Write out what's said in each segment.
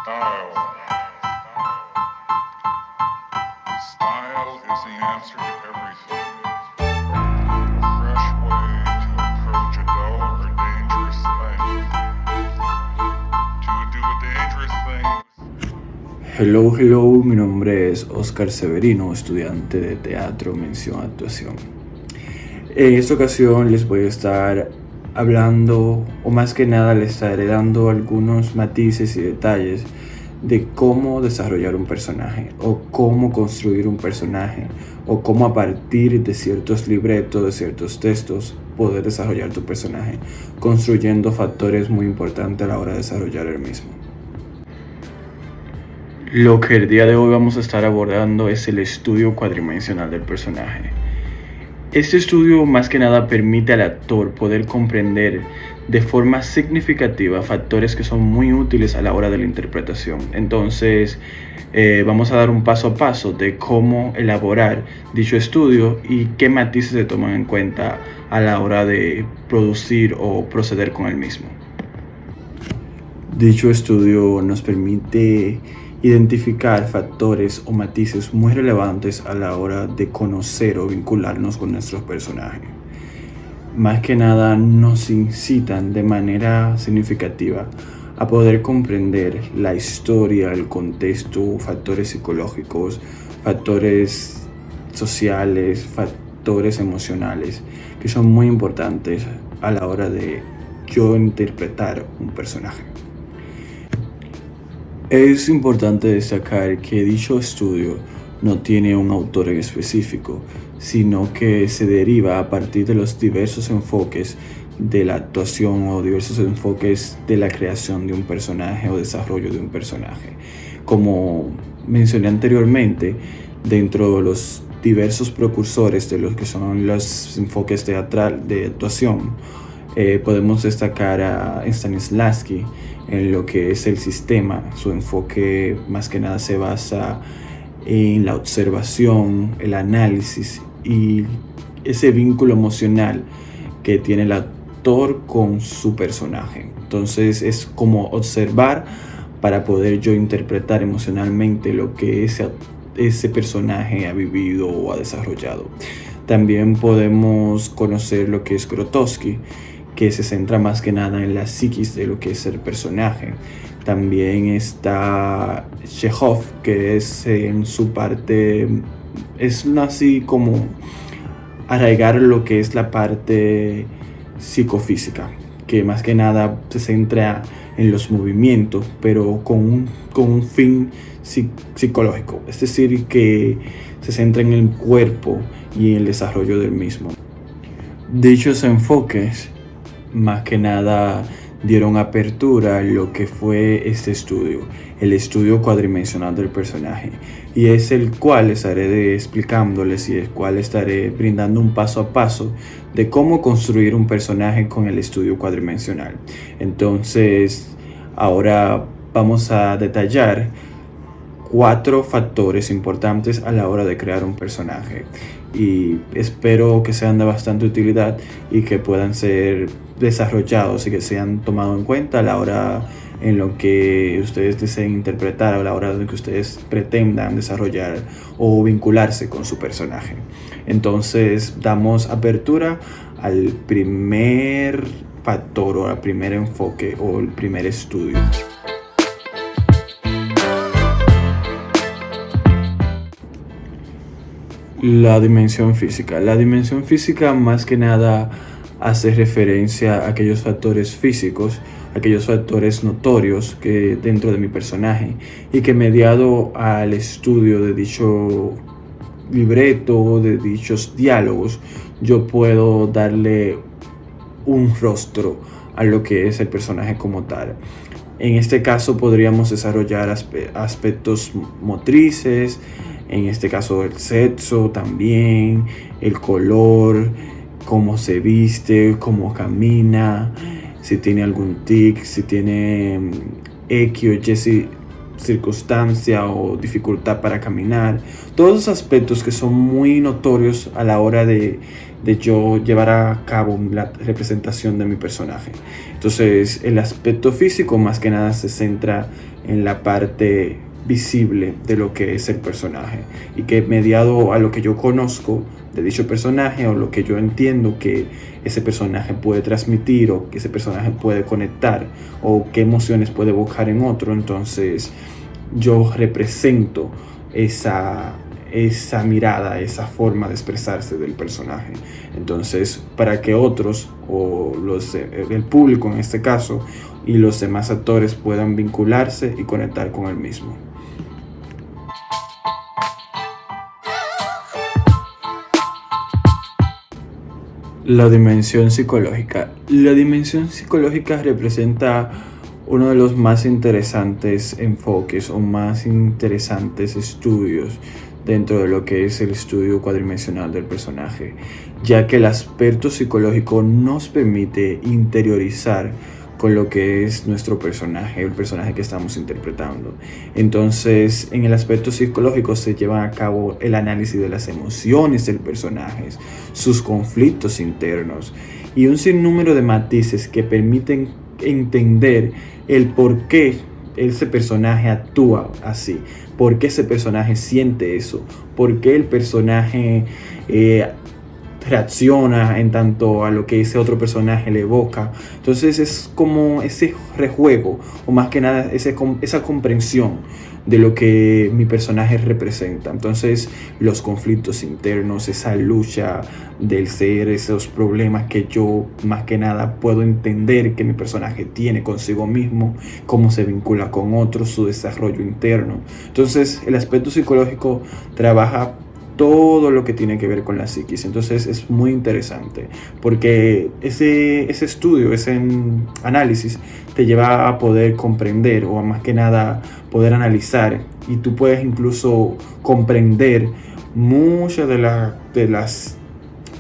Style. Style is the answer to everything. A fresh way to approach a dull or dangerous thing. To do a dangerous thing. Hello, mi nombre es Oscar Severino, estudiante de teatro, mención, actuación. En esta ocasión les voy a estar hablando, o más que nada les estaré dando algunos matices y detalles de cómo desarrollar un personaje, o cómo construir un personaje, o cómo a partir de ciertos libretos, de ciertos textos, poder desarrollar tu personaje, construyendo factores muy importantes a la hora de desarrollar el mismo. Lo que el día de hoy vamos a estar abordando es el estudio cuatridimensional del personaje. Este estudio más que nada permite al actor poder comprender de forma significativa factores que son muy útiles a la hora de la interpretación. Entonces vamos a dar un paso a paso de cómo elaborar dicho estudio y qué matices se toman en cuenta a la hora de producir o proceder con el mismo. Dicho estudio nos permite identificar factores o matices muy relevantes a la hora de conocer o vincularnos con nuestros personajes. Más que nada nos incitan de manera significativa a poder comprender la historia, el contexto, factores psicológicos, factores sociales, factores emocionales, que son muy importantes a la hora de yo interpretar un personaje. Es importante destacar que dicho estudio no tiene un autor en específico, sino que se deriva a partir de los diversos enfoques de la actuación o diversos enfoques de la creación de un personaje o desarrollo de un personaje. Como mencioné anteriormente, dentro de los diversos precursores de los que son los enfoques de actuación, podemos destacar a Stanislavski en lo que es el sistema. Su enfoque más que nada se basa en la observación, el análisis y ese vínculo emocional que tiene el actor con su personaje. Entonces es como observar para poder yo interpretar emocionalmente lo que ese personaje ha vivido o ha desarrollado. También podemos conocer lo que es Grotowski, que se centra más que nada en la psiquis de lo que es el personaje. También está Chekhov, que es en su parte, es así como arraigar lo que es la parte psicofísica, que más que nada se centra en los movimientos, pero con un fin psicológico, es decir, que se centra en el cuerpo y en el desarrollo del mismo. Dichos enfoques más que nada dieron apertura a lo que fue este estudio, el estudio cuatridimensional del personaje, y es el cual estaré explicándoles y el cual estaré brindando un paso a paso de cómo construir un personaje con el estudio cuatridimensional. Entonces, ahora vamos a detallar 4 factores importantes a la hora de crear un personaje, y espero que sean de bastante utilidad y que puedan ser desarrollados y que sean tomados en cuenta a la hora en lo que ustedes deseen interpretar, a la hora de que ustedes pretendan desarrollar o vincularse con su personaje. Entonces damos apertura al primer factor o al primer enfoque o el primer estudio. La dimensión física. La dimensión física más que nada hace referencia a aquellos factores físicos, aquellos factores notorios que dentro de mi personaje, y que mediado al estudio de dicho libreto, de dichos diálogos, yo puedo darle un rostro a lo que es el personaje como tal. En este caso podríamos desarrollar aspectos motrices, en este caso el sexo también, el color, cómo se viste, cómo camina, si tiene algún tic, si tiene X o Y circunstancia o dificultad para caminar. Todos esos aspectos que son muy notorios a la hora de yo llevar a cabo la representación de mi personaje. Entonces, el aspecto físico más que nada se centra en la parte visible de lo que es el personaje, y que mediado a lo que yo conozco de dicho personaje o lo que yo entiendo que ese personaje puede transmitir o que ese personaje puede conectar o qué emociones puede evocar en otro, entonces yo represento esa mirada, esa forma de expresarse del personaje. Entonces, para que otros o el público en este caso y los demás actores puedan vincularse y conectar con el mismo. La dimensión psicológica. La dimensión psicológica representa uno de los más interesantes enfoques o más interesantes estudios dentro de lo que es el estudio cuadridimensional del personaje, ya que el aspecto psicológico nos permite interiorizar con lo que es nuestro personaje, el personaje que estamos interpretando. Entonces, en el aspecto psicológico se lleva a cabo el análisis de las emociones del personaje, sus conflictos internos y un sinnúmero de matices que permiten entender el por qué ese personaje actúa así, por qué ese personaje siente eso, por qué el personaje reacciona en tanto a lo que ese otro personaje le evoca. Entonces es como ese rejuego, o más que nada esa comprensión de lo que mi personaje representa. Entonces los conflictos internos, esa lucha del ser, esos problemas que yo más que nada puedo entender que mi personaje tiene consigo mismo, cómo se vincula con otros, su desarrollo interno. Entonces el aspecto psicológico trabaja todo lo que tiene que ver con la psiquis. Entonces es muy interesante porque ese estudio, ese análisis te lleva a poder comprender, o a más que nada poder analizar, y tú puedes incluso comprender muchas de las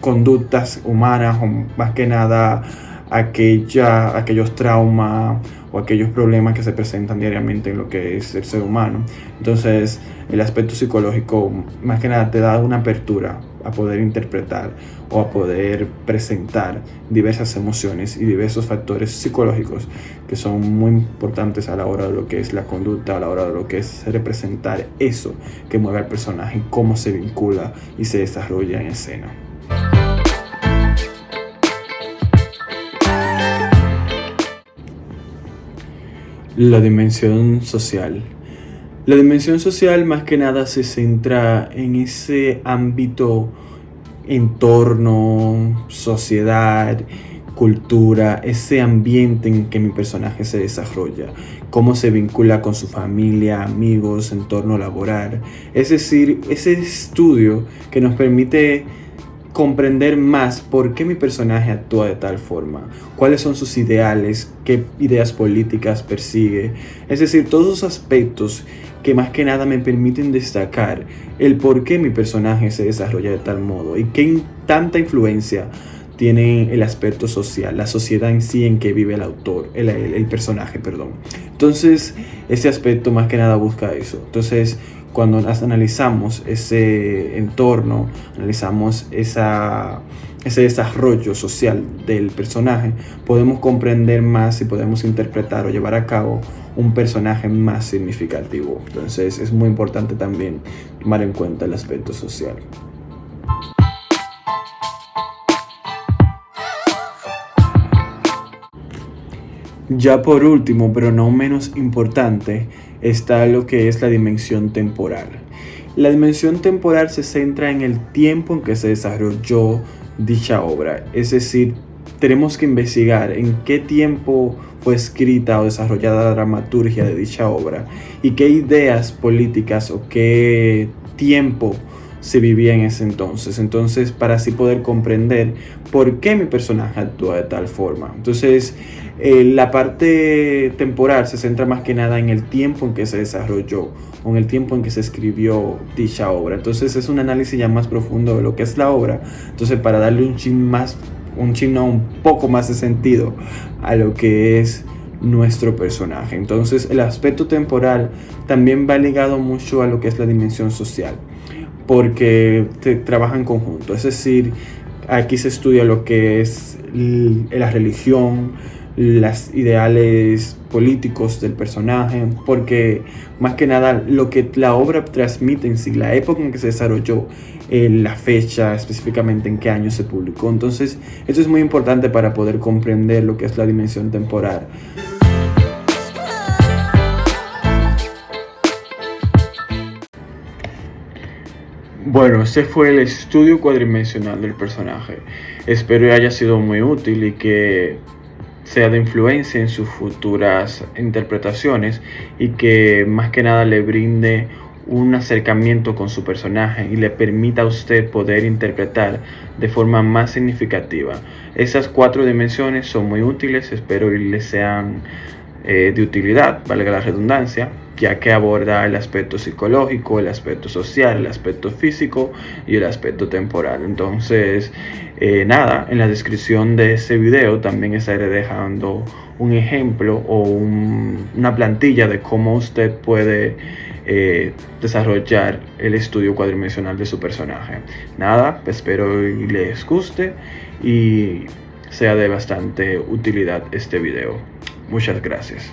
conductas humanas, o más que nada aquellos traumas o aquellos problemas que se presentan diariamente en lo que es el ser humano. Entonces el aspecto psicológico más que nada te da una apertura a poder interpretar o a poder presentar diversas emociones y diversos factores psicológicos que son muy importantes a la hora de lo que es la conducta, a la hora de lo que es representar eso que mueve al personaje, cómo se vincula y se desarrolla en escena. La dimensión social. La dimensión social más que nada se centra en ese ámbito, entorno, sociedad, cultura, ese ambiente en que mi personaje se desarrolla, cómo se vincula con su familia, amigos, entorno laboral. Es decir, ese estudio que nos permite comprender más por qué mi personaje actúa de tal forma, cuáles son sus ideales, qué ideas políticas persigue. Es decir, todos los aspectos que más que nada me permiten destacar el por qué mi personaje se desarrolla de tal modo y qué tanta influencia tiene el aspecto social, la sociedad en sí en que vive el personaje. Entonces, ese aspecto más que nada busca eso. Entonces, cuando analizamos ese entorno, analizamos ese desarrollo social del personaje, podemos comprender más y podemos interpretar o llevar a cabo un personaje más significativo. Entonces es muy importante también tomar en cuenta el aspecto social. Ya por último, pero no menos importante, está lo que es la dimensión temporal. La dimensión temporal se centra en el tiempo en que se desarrolló dicha obra. Es decir, tenemos que investigar en qué tiempo fue escrita o desarrollada la dramaturgia de dicha obra y qué ideas políticas o qué tiempo se vivía en ese entonces. Entonces, para así poder comprender por qué mi personaje actúa de tal forma. Entonces, la parte temporal se centra más que nada en el tiempo en que se desarrolló o en el tiempo en que se escribió dicha obra. Entonces, es un análisis ya más profundo de lo que es la obra. Entonces, para darle un poco más de sentido a lo que es nuestro personaje. Entonces el aspecto temporal también va ligado mucho a lo que es la dimensión social, porque trabajan en conjunto. Es decir, aquí se estudia lo que es la religión, los ideales políticos del personaje, porque más que nada lo que la obra transmite en sí, la época en que se desarrolló, la fecha, específicamente en qué año se publicó. Entonces, esto es muy importante para poder comprender lo que es la dimensión temporal. Bueno, ese fue el estudio cuadridimensional del personaje. Espero que haya sido muy útil y que sea de influencia en sus futuras interpretaciones, y que más que nada le brinde un acercamiento con su personaje y le permita a usted poder interpretar de forma más significativa. Esas 4 dimensiones son muy útiles, espero que les sean de utilidad, valga la redundancia, ya que aborda el aspecto psicológico, el aspecto social, el aspecto físico y el aspecto temporal. Entonces, nada, en la descripción de este video también estaré dejando un ejemplo o una plantilla de cómo usted puede desarrollar el estudio cuadridimensional de su personaje. Nada, espero les guste y sea de bastante utilidad este video. Muchas gracias.